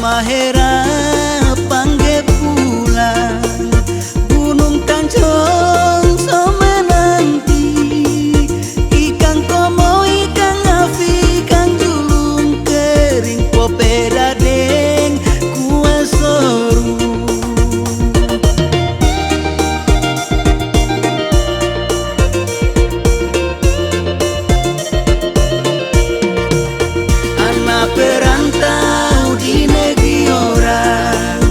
Halmahera pangge pulang Gunung Tanjung somenanti Ikan komo ikan afi ikan julung kering popeda deng kuasoru anak perantau di negeri orang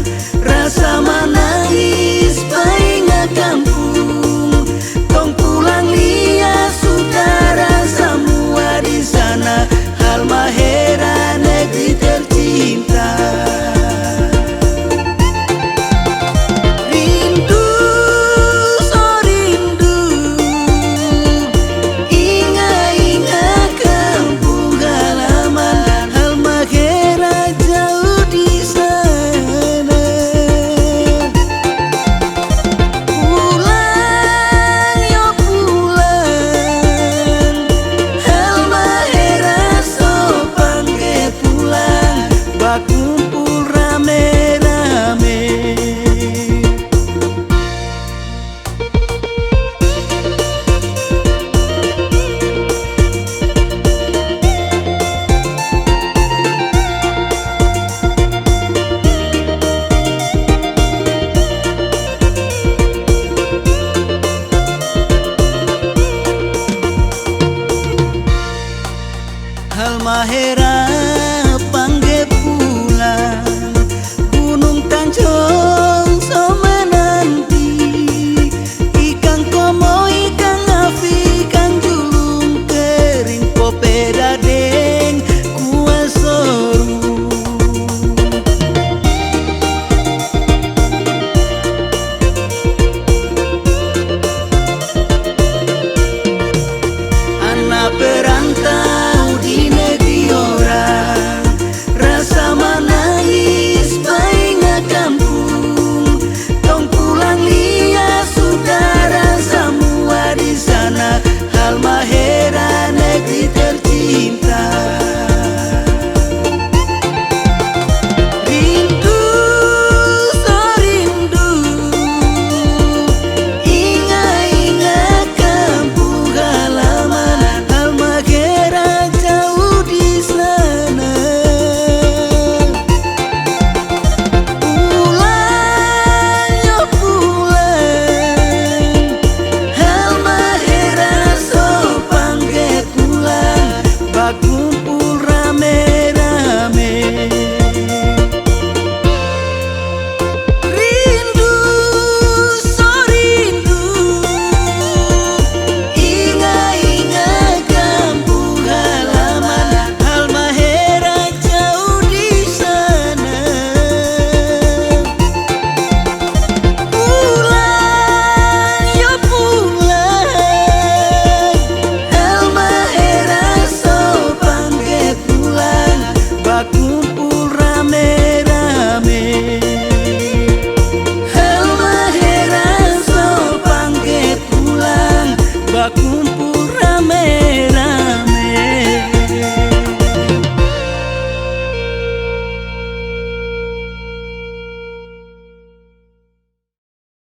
rasa menangis bainga kampung tong pulang lihat saudara semua di sana Halmahera negeri tercinta rindu so rindu ingat kampung halaman Halmahera jauh di sana pulang yo pulang Halmahera so pangge pulang bakumpul rame-rame Halmahera pangge pulang Gunung Tanjung somenanti Ikan komo ikan afi ikan julung kering popeda deng kuasoru anak perantau di negeri orang rasa menangis bainga kampung tong pulang lihat saudara semua di sana Halmahera negeri tercinta rindu so rindu ingat kampung halaman Halmahera jauh di sana pulang yo pulang Halmahera so pangge pulang bakumpul rame-rame rindu so rindu ingat kampung halaman Halmahera jauh di sana pulang yo pulang Halmahera so pangge pulang bakumpul rame-rame Halmahera so pangge pulang bakumpul rame-rame